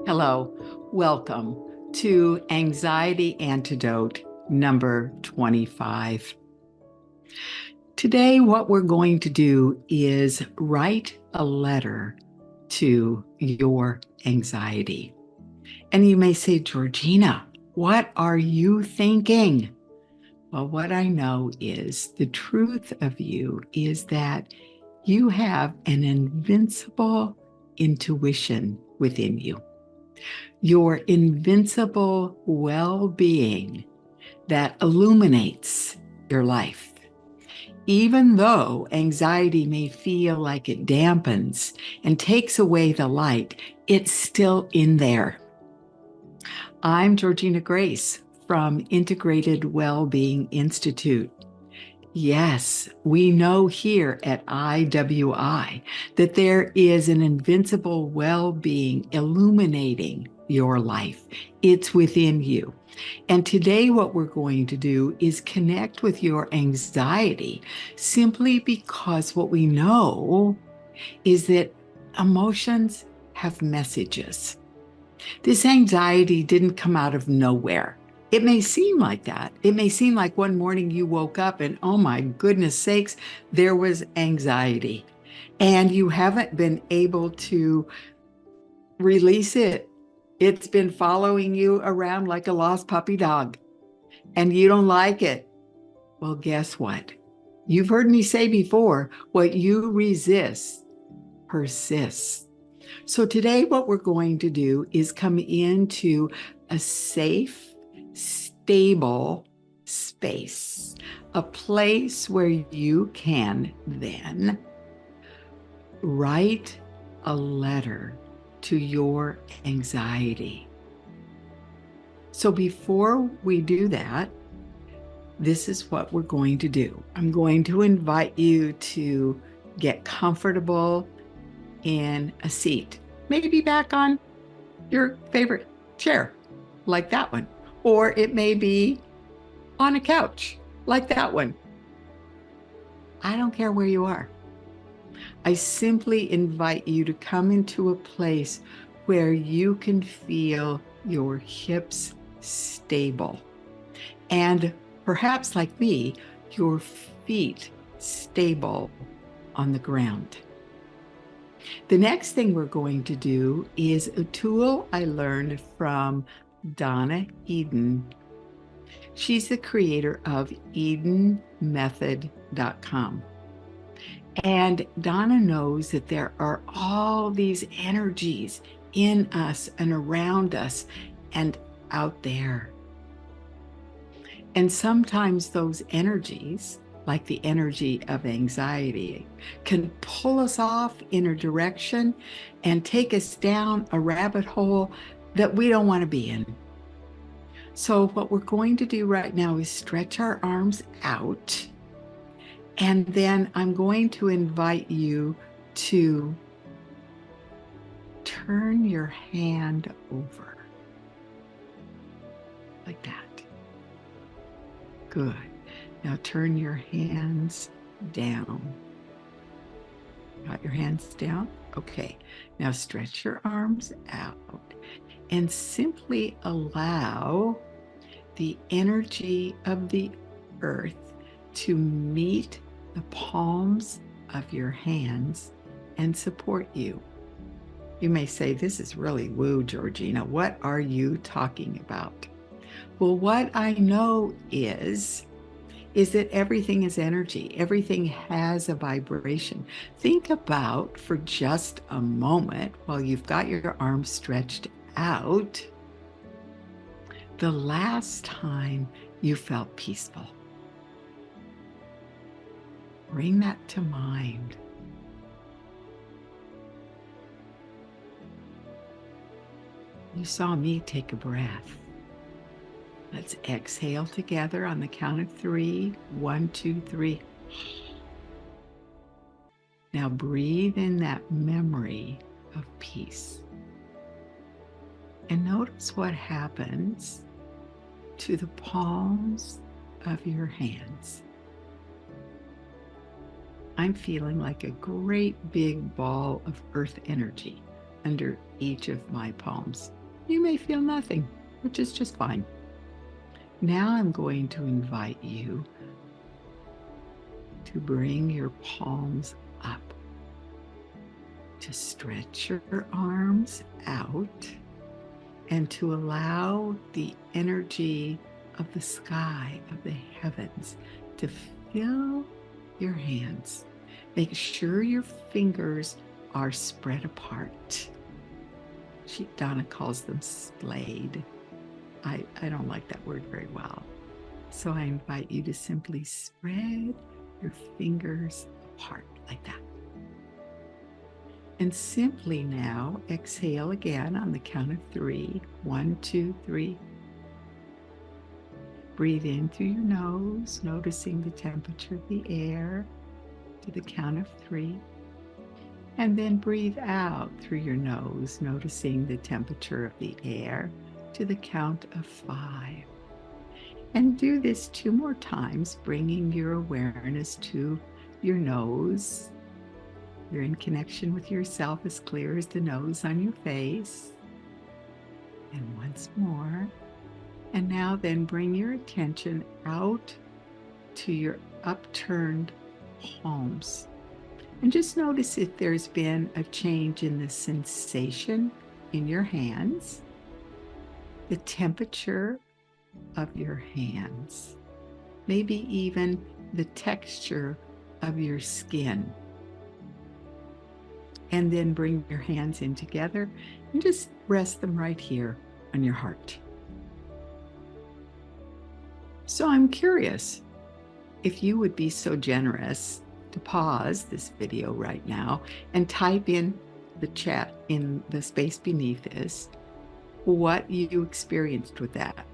Hello, welcome to Anxiety Antidote number 25. Today, what we're going to do is write a letter to your anxiety. And you may say, Georgena, what are you thinking? Well, what I know is the truth of you is that you have an invincible intuition within you. Your invincible well-being that illuminates your life. Even though anxiety may feel like it dampens and takes away the light, it's still in there. I'm Georgena Grace from Integrated Wellbeing Institute. Yes, we know here at IWI that there is an invincible well-being illuminating your life. It's within you. And today what we're going to do is connect with your anxiety simply because what we know is that emotions have messages. This anxiety didn't come out of nowhere. It may seem like that. It may seem like one morning you woke up and, oh my goodness sakes, there was anxiety. And you haven't been able to release it. It's been following you around like a lost puppy dog, and you don't like it. Well, guess what? You've heard me say before, what you resist persists. So today what we're going to do is come into a safe, stable space, a place where you can then write a letter to your anxiety. So before we do that, this is what we're going to do. I'm going to invite you to get comfortable in a seat, maybe back on your favorite chair, like that one, or it may be on a couch, like that one. I don't care where you are. I simply invite you to come into a place where you can feel your hips stable, and perhaps like me, your feet stable on the ground. The next thing we're going to do is a tool I learned from Donna Eden. She's the creator of EdenMethod.com. And Donna knows that there are all these energies in us and around us and out there. And sometimes those energies, like the energy of anxiety, can pull us off in a direction and take us down a rabbit hole that we don't want to be in. So what we're going to do right now is stretch our arms out, and then I'm going to invite you to turn your hand over, like that. Good. Now turn your hands down. Got your hands down? Okay. Now stretch your arms out and simply allow the energy of the earth to meet the palms of your hands and support you. You may say, this is really woo, Georgena. What are you talking about? Well, what I know is that everything is energy. Everything has a vibration. Think about, for just a moment, while you've got your arms stretched out, the last time you felt peaceful. Bring that to mind. You saw me take a breath. Let's exhale together on the count of 3. 1, 2, 3. Now breathe in that memory of peace. And notice what happens to the palms of your hands. I'm feeling like a great big ball of earth energy under each of my palms. You may feel nothing, which is just fine. Now I'm going to invite you to bring your palms up, to stretch your arms out, and to allow the energy of the sky, of the heavens, to fill your hands. Make sure your fingers are spread apart. Donna calls them splayed. I don't like that word very well. So I invite you to simply spread your fingers apart like that. And simply now exhale again on the count of 3. 1, 2, 3. Breathe in through your nose, noticing the temperature of the air to the count of 3. And then breathe out through your nose, noticing the temperature of the air to the count of 5. And do this 2 more times, bringing your awareness to your nose. You're in connection with yourself, as clear as the nose on your face. And once more. And now then bring your attention out to your upturned palms. And just notice if there's been a change in the sensation in your hands, the temperature of your hands, maybe even the texture of your skin. And then bring your hands in together and just rest them right here on your heart. So I'm curious if you would be so generous to pause this video right now and type in the chat in the space beneath this what you experienced with that.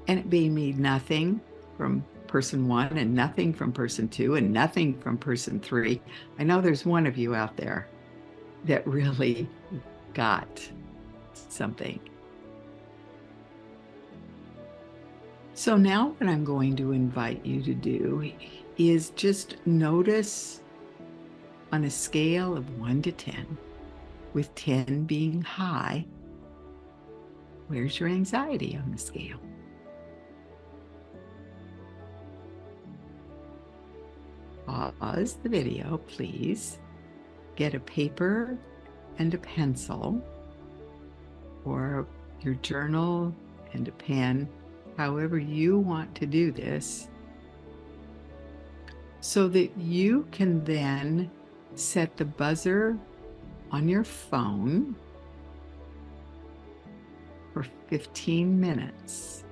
And it may mean nothing from person 1 and nothing from person 2 and nothing from person 3. I know there's one of you out there that really got something. So now what I'm going to invite you to do is just notice on a scale of 1 to 10, with 10 being high, where's your anxiety on the scale? Pause the video, please. Get a paper and a pencil, or your journal and a pen, however you want to do this, so that you can then set the buzzer on your phone for 15 minutes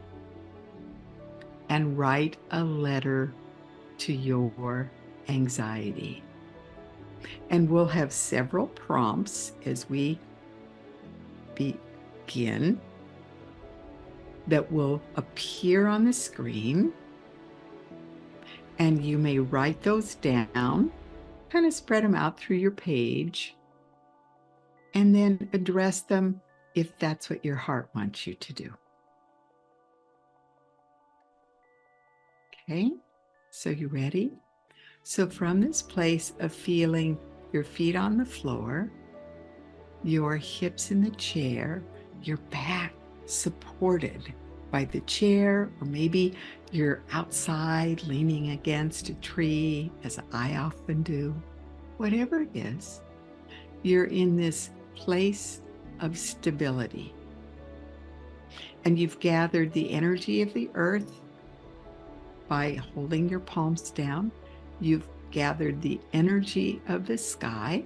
and write a letter to your anxiety. And we'll have several prompts as we begin that will appear on the screen. And you may write those down, kind of spread them out through your page, and then address them if that's what your heart wants you to do. Okay, so you ready? So from this place of feeling your feet on the floor, your hips in the chair, your back supported by the chair, or maybe you're outside leaning against a tree, as I often do. Whatever it is, you're in this place of stability. And you've gathered the energy of the earth by holding your palms down. You've gathered the energy of the sky.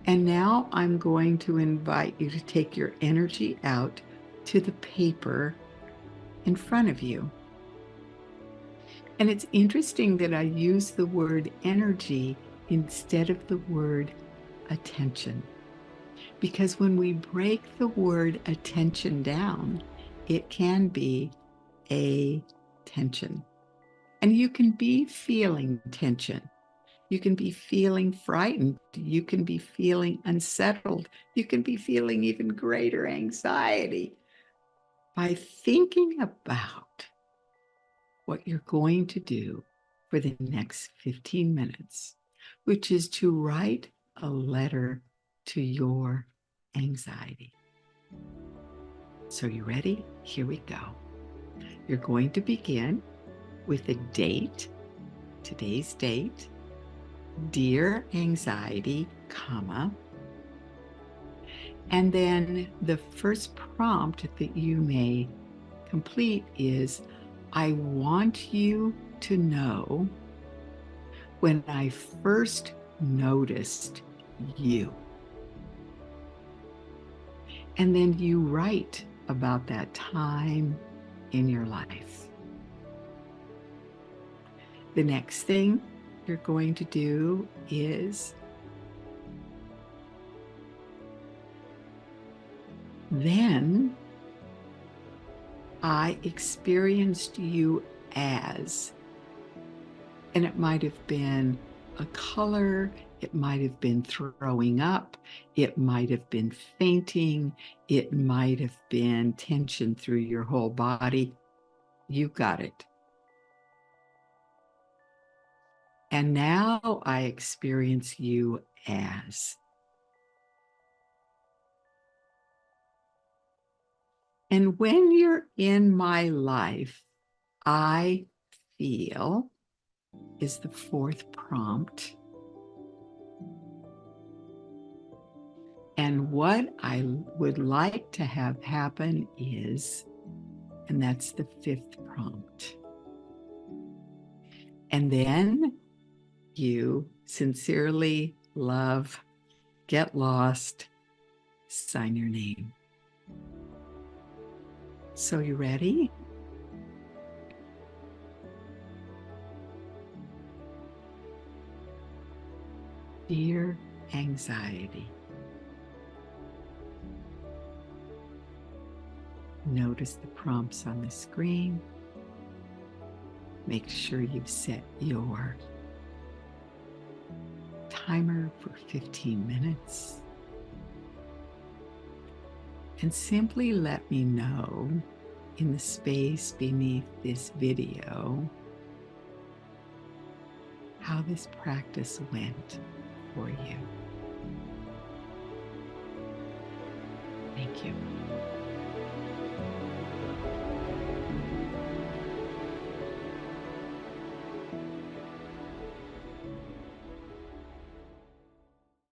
And now I'm going to invite you to take your energy out to the paper in front of you. And it's interesting that I use the word energy instead of the word attention. Because when we break the word attention down, it can be a tension. And you can be feeling tension. You can be feeling frightened. You can be feeling unsettled. You can be feeling even greater anxiety by thinking about what you're going to do for the next 15 minutes, which is to write a letter to your anxiety. So you ready? Here we go. You're going to begin with a date, today's date, dear anxiety, comma, and then the first prompt that you may complete is, I want you to know when I first noticed you. And then you write about that time in your life. The next thing you're going to do is then I experienced you as, and it might have been a color, it might have been throwing up, it might have been fainting, it might have been tension through your whole body. You got it. And now I experience you as. And when you're in my life, I feel is the fourth prompt. And what I would like to have happen is, and that's the fifth prompt. And then you sincerely love, get lost, sign your name. So you ready? Dear anxiety. Notice the prompts on the screen. Make sure you've set your timer for 15 minutes. And simply let me know in the space beneath this video how this practice went for you. Thank you.